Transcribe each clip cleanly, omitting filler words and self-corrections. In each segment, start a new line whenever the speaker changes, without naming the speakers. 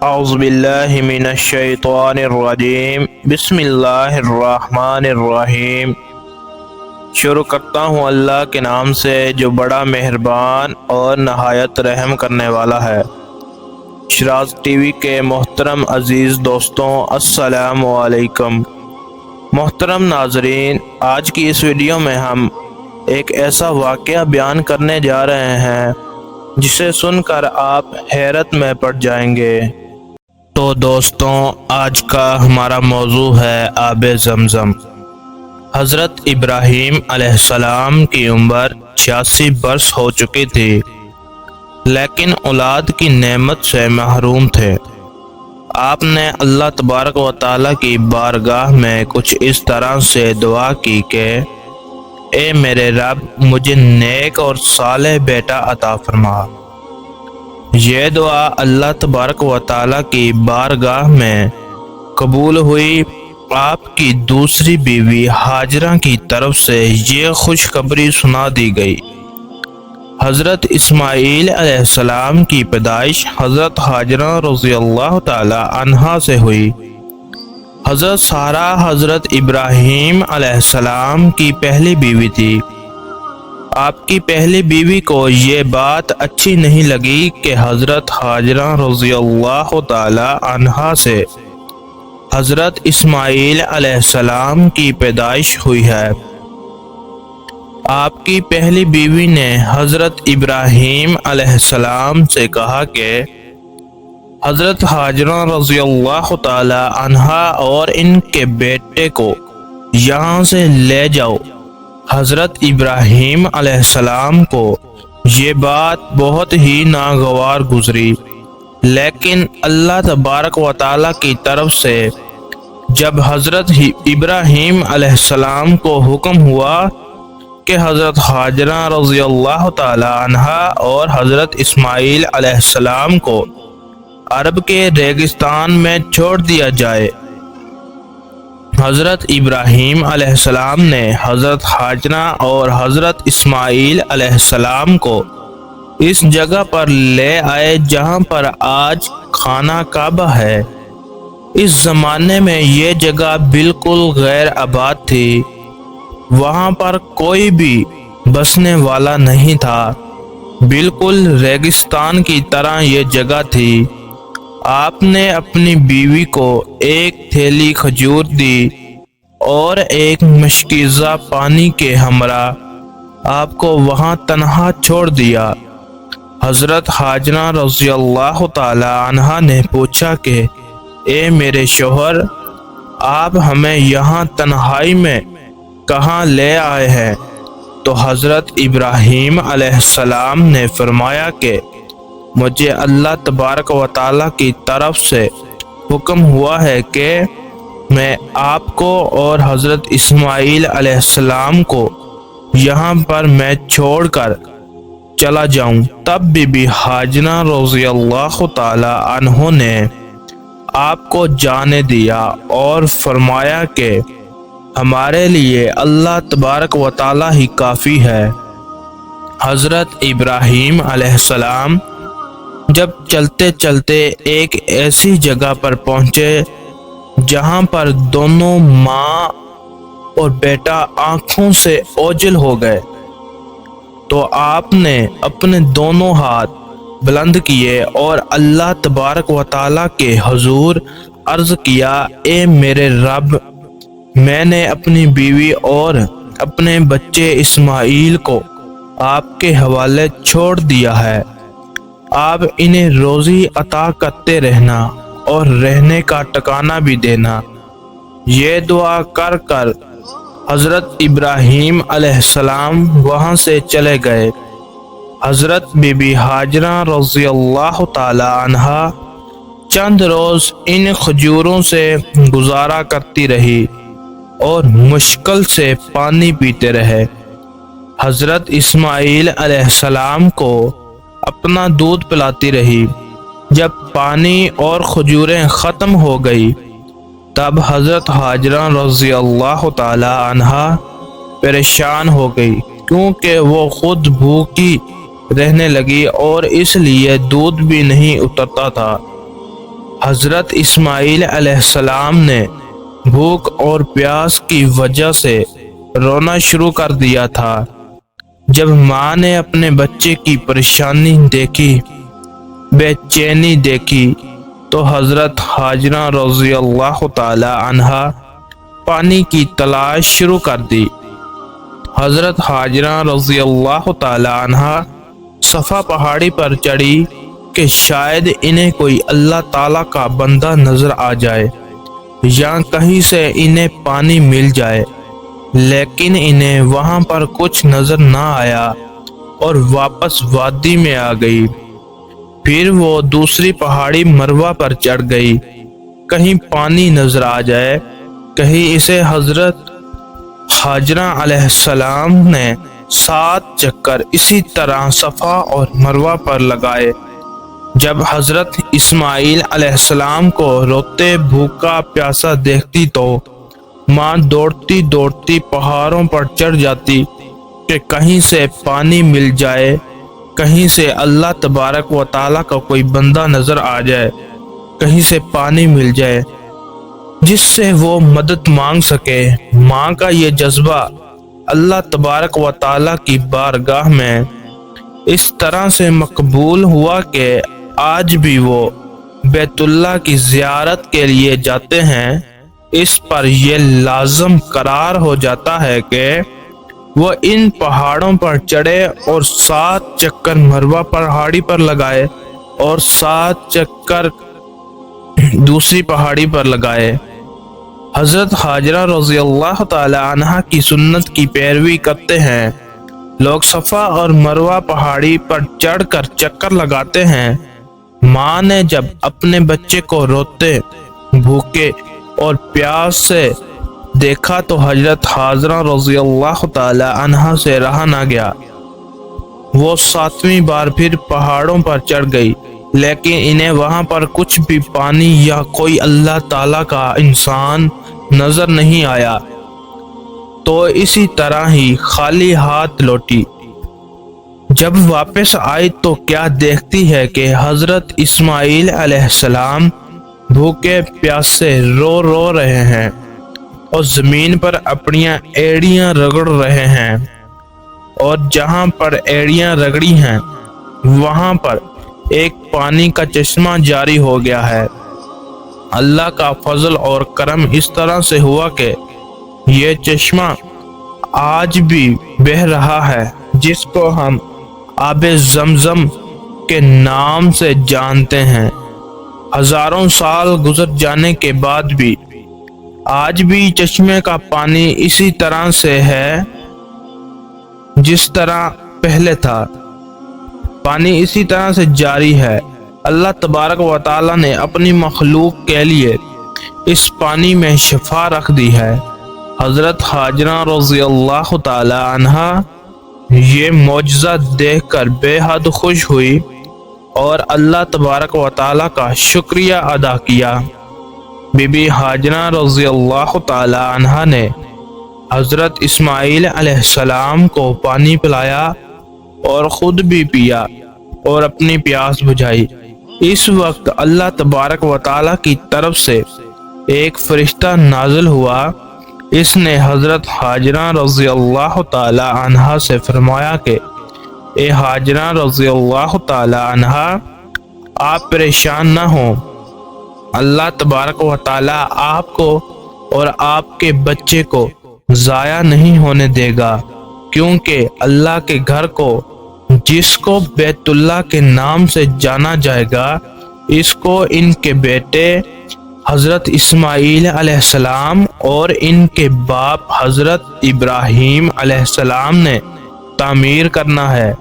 اعوذ باللہ من الشیطان الرجیم بسم اللہ الرحمن الرحیم۔ شروع کرتا ہوں اللہ کے نام سے جو بڑا مہربان اور نہایت رحم کرنے والا ہے۔ شراز ٹی وی کے محترم عزیز دوستوں، السلام علیکم۔ محترم ناظرین، آج کی اس ویڈیو میں ہم ایک ایسا واقعہ بیان کرنے جا رہے ہیں جسے سن کر آپ حیرت میں پڑ جائیں گے۔ تو دوستوں، آج کا ہمارا موضوع ہے آب زمزم۔ حضرت ابراہیم علیہ السلام کی عمر 86 برس ہو چکی تھی، لیکن اولاد کی نعمت سے محروم تھے۔ آپ نے اللہ تبارک و تعالیٰ کی بارگاہ میں کچھ اس طرح سے دعا کی کہ اے میرے رب، مجھے نیک اور صالح بیٹا عطا فرما۔ یہ دعا اللہ تبارک و تعالیٰ کی بارگاہ میں قبول ہوئی۔ آپ کی دوسری بیوی ہاجرہ کی طرف سے یہ خوشخبری سنا دی گئی۔ حضرت اسماعیل علیہ السلام کی پیدائش حضرت ہاجرہ رضی اللہ تعالی عنہا سے ہوئی۔ حضرت سارہ حضرت ابراہیم علیہ السلام کی پہلی بیوی تھی۔ آپ کی پہلی بیوی کو یہ بات اچھی نہیں لگی کہ حضرت ہاجرہ رضی اللہ تعالی عنہا سے حضرت اسماعیل علیہ السلام کی پیدائش ہوئی ہے۔ آپ کی پہلی بیوی نے حضرت ابراہیم علیہ السلام سے کہا کہ حضرت ہاجرہ رضی اللہ تعالی عنہا اور ان کے بیٹے کو یہاں سے لے جاؤ۔ حضرت ابراہیم علیہ السلام کو یہ بات بہت ہی ناگوار گزری، لیکن اللہ تبارک و تعالیٰ کی طرف سے جب حضرت ابراہیم علیہ السلام کو حکم ہوا کہ حضرت ہاجرہ رضی اللہ تعالی عنہا اور حضرت اسماعیل علیہ السلام کو عرب کے ریگستان میں چھوڑ دیا جائے، حضرت ابراہیم علیہ السلام نے حضرت ہاجرہ اور حضرت اسماعیل علیہ السلام کو اس جگہ پر لے آئے جہاں پر آج خانہ کعبہ ہے۔ اس زمانے میں یہ جگہ بالکل غیر آباد تھی، وہاں پر کوئی بھی بسنے والا نہیں تھا، بالکل ریگستان کی طرح یہ جگہ تھی۔ آپ نے اپنی بیوی کو ایک تھیلی کھجور دی اور ایک مشکیزہ پانی کے ہمراہ آپ کو وہاں تنہا چھوڑ دیا۔ حضرت ہاجرہ رضی اللہ تعالی عنہا نے پوچھا کہ اے میرے شوہر، آپ ہمیں یہاں تنہائی میں کہاں لے آئے ہیں؟ تو حضرت ابراہیم علیہ السلام نے فرمایا کہ مجھے اللہ تبارک و تعالیٰ کی طرف سے حکم ہوا ہے کہ میں آپ کو اور حضرت اسماعیل علیہ السلام کو یہاں پر میں چھوڑ کر چلا جاؤں۔ تب بی ہاجرہ رضی اللہ تعالی عنہ نے آپ کو جانے دیا اور فرمایا کہ ہمارے لیے اللہ تبارک و تعالی ہی کافی ہے۔ حضرت ابراہیم علیہ السلام جب چلتے چلتے ایک ایسی جگہ پر پہنچے جہاں پر دونوں ماں اور بیٹا آنکھوں سے اوجھل ہو گئے، تو آپ نے اپنے دونوں ہاتھ بلند کیے اور اللہ تبارک و تعالیٰ کے حضور عرض کیا، اے میرے رب، میں نے اپنی بیوی اور اپنے بچے اسماعیل کو آپ کے حوالے چھوڑ دیا ہے، آپ انہیں روزی عطا کرتے رہنا اور رہنے کا ٹھکانہ بھی دینا۔ یہ دعا کر کر حضرت ابراہیم علیہ السلام وہاں سے چلے گئے۔ حضرت بی بی ہاجرہ رضی اللہ تعالی عنہا چند روز ان کھجوروں سے گزارا کرتی رہی اور مشکل سے پانی پیتے رہے۔ حضرت اسماعیل علیہ السلام کو اپنا دودھ پلاتی رہی۔ جب پانی اور کھجوریں ختم ہو گئی تب حضرت ہاجرہ رضی اللہ تعالی عنہا پریشان ہو گئی، کیونکہ وہ خود بھوکی رہنے لگی اور اس لیے دودھ بھی نہیں اترتا تھا۔ حضرت اسماعیل علیہ السلام نے بھوک اور پیاس کی وجہ سے رونا شروع کر دیا تھا۔ جب ماں نے اپنے بچے کی پریشانی دیکھی، بے چینی دیکھی، تو حضرت ہاجرہ رضی اللہ تعالی عنہا پانی کی تلاش شروع کر دی۔ حضرت ہاجرہ رضی اللہ تعالی عنہا صفا پہاڑی پر چڑھی کہ شاید انہیں کوئی اللہ تعالیٰ کا بندہ نظر آ جائے یا کہیں سے انہیں پانی مل جائے، لیکن انہیں وہاں پر کچھ نظر نہ آیا اور واپس وادی میں آ گئی۔ پھر وہ دوسری پہاڑی مروہ پر چڑھ گئی، کہیں پانی نظر آ جائے، کہیں اسے۔ حضرت ہاجرہ علیہ السلام نے 7 چکر اسی طرح صفا اور مروہ پر لگائے۔ جب حضرت اسماعیل علیہ السلام کو روتے بھوکا پیاسا دیکھتی تو ماں دوڑتی دوڑتی پہاڑوں پر چڑھ جاتی کہ کہیں سے پانی مل جائے، کہیں سے اللہ تبارک و تعالیٰ کا کوئی بندہ نظر آ جائے، کہیں سے پانی مل جائے جس سے وہ مدد مانگ سکے۔ ماں کا یہ جذبہ اللہ تبارک و تعالیٰ کی بارگاہ میں اس طرح سے مقبول ہوا کہ آج بھی وہ بیت اللہ کی زیارت کے لیے جاتے ہیں۔ اس پر یہ لازم قرار ہو جاتا ہے کہ وہ ان پہاڑوں پر چڑھے اور 7 چکر مروہ پہاڑی پر لگائے اور 7 چکر دوسری پہاڑی پر لگائے۔ حضرت ہاجرہ رضی اللہ تعالی عنہا کی سنت کی پیروی کرتے ہیں۔ لوگ صفا اور مروہ پہاڑی پر چڑھ کر چکر لگاتے ہیں۔ ماں نے جب اپنے بچے کو روتے بھوکے اور پیاس سے دیکھا تو حضرت ہاجرہ رضی اللہ تعالی عنہا سے رہا نہ گیا۔ وہ 7ویں بار پھر پہاڑوں پر چڑھ گئی، لیکن انہیں وہاں پر کچھ بھی پانی یا کوئی اللہ تعالیٰ کا انسان نظر نہیں آیا، تو اسی طرح ہی خالی ہاتھ لوٹی۔ جب واپس آئی تو کیا دیکھتی ہے کہ حضرت اسماعیل علیہ السلام بھوکے پیاسے رو رہے ہیں اور زمین پر اپنی ایڑیاں رگڑ رہے ہیں، اور جہاں پر ایڑیاں رگڑی ہیں وہاں پر ایک پانی کا چشمہ جاری ہو گیا ہے۔ اللہ کا فضل اور کرم اس طرح سے ہوا کہ یہ چشمہ آج بھی بہہ رہا ہے، جس کو ہم آب زمزم کے نام سے جانتے ہیں۔ ہزاروں سال گزر جانے کے بعد بھی آج بھی چشمے کا پانی اسی طرح سے ہے جس طرح پہلے تھا۔ پانی اسی طرح سے جاری ہے۔ اللہ تبارک و تعالیٰ نے اپنی مخلوق کے لیے اس پانی میں شفا رکھ دی ہے۔ حضرت ہاجرہ رضی اللہ تعالی عنہا یہ معجزہ دیکھ کر بے حد خوش ہوئی اور اللہ تبارک و تعالیٰ کا شکریہ ادا کیا۔ بی بی ہاجرہ رضی اللہ تعالی عنہا نے حضرت اسماعیل علیہ السلام کو پانی پلایا اور خود بھی پیا اور اپنی پیاس بجھائی۔ اس وقت اللہ تبارک و تعالیٰ کی طرف سے ایک فرشتہ نازل ہوا۔ اس نے حضرت ہاجرہ رضی اللہ تعالی عنہا سے فرمایا کہ اے ہاجرہ رضی اللہ تعالی عنہا، آپ پریشان نہ ہوں، اللہ تبارک و تعالی آپ کو اور آپ کے بچے کو ضائع نہیں ہونے دے گا، کیونکہ اللہ کے گھر کو جس کو بیت اللہ کے نام سے جانا جائے گا، اس کو ان کے بیٹے حضرت اسماعیل علیہ السلام اور ان کے باپ حضرت ابراہیم علیہ السلام نے تعمیر کرنا ہے۔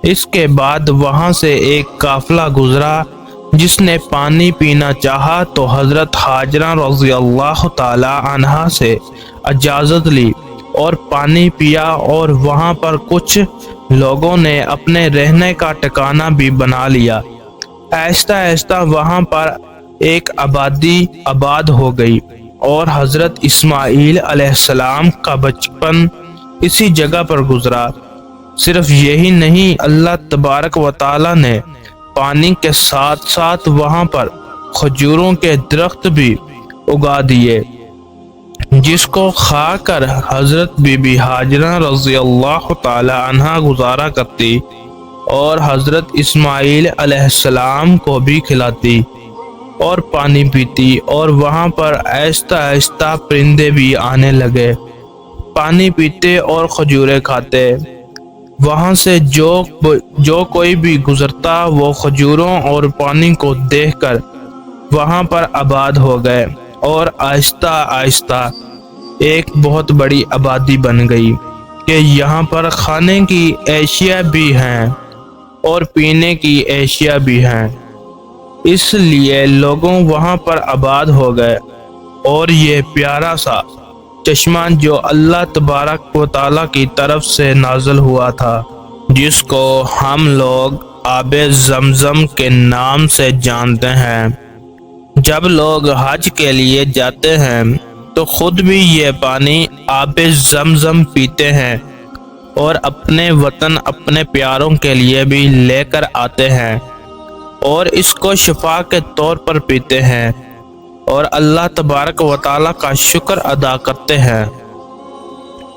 اس کے بعد وہاں سے ایک قافلہ گزرا، جس نے پانی پینا چاہا تو حضرت ہاجرہ رضی اللہ تعالی عنہا سے اجازت لی اور پانی پیا، اور وہاں پر کچھ لوگوں نے اپنے رہنے کا ٹھکانہ بھی بنا لیا۔ آہستہ آہستہ وہاں پر ایک آبادی آباد ہو گئی، اور حضرت اسماعیل علیہ السلام کا بچپن اسی جگہ پر گزرا۔ صرف یہی نہیں، اللہ تبارک و تعالی نے پانی کے ساتھ ساتھ وہاں پر کھجوروں کے درخت بھی اگا دیے، جس کو کھا کر حضرت بی بی ہاجرہ رضی اللہ تعالی عنہا گزارا کرتی اور حضرت اسماعیل علیہ السلام کو بھی کھلاتی اور پانی پیتی، اور وہاں پر آہستہ آہستہ پرندے بھی آنے لگے، پانی پیتے اور کھجوریں کھاتے۔ وہاں سے جو کوئی بھی گزرتا وہ کھجوروں اور پانی کو دیکھ کر وہاں پر آباد ہو گئے، اور آہستہ آہستہ ایک بہت بڑی آبادی بن گئی کہ یہاں پر کھانے کی اشیاء بھی ہیں اور پینے کی اشیاء بھی ہیں، اس لیے لوگوں وہاں پر آباد ہو گئے۔ اور یہ پیارا سا چشمہ جو اللہ تبارک و تعالیٰ کی طرف سے نازل ہوا تھا، جس کو ہم لوگ آب زمزم کے نام سے جانتے ہیں، جب لوگ حج کے لیے جاتے ہیں تو خود بھی یہ پانی آب زمزم پیتے ہیں اور اپنے وطن اپنے پیاروں کے لیے بھی لے کر آتے ہیں، اور اس کو شفا کے طور پر پیتے ہیں اور اللہ تبارک و تعالیٰ کا شکر ادا کرتے ہیں۔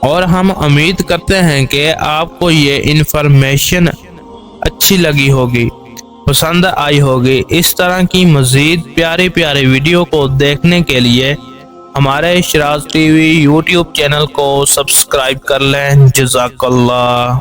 اور ہم امید کرتے ہیں کہ آپ کو یہ انفارمیشن اچھی لگی ہوگی، پسند آئی ہوگی۔ اس طرح کی مزید پیاری پیاری ویڈیو کو دیکھنے کے لیے ہمارے Shiraz T V YouTube channel کو سبسکرائب کر لیں۔ جزاک اللہ۔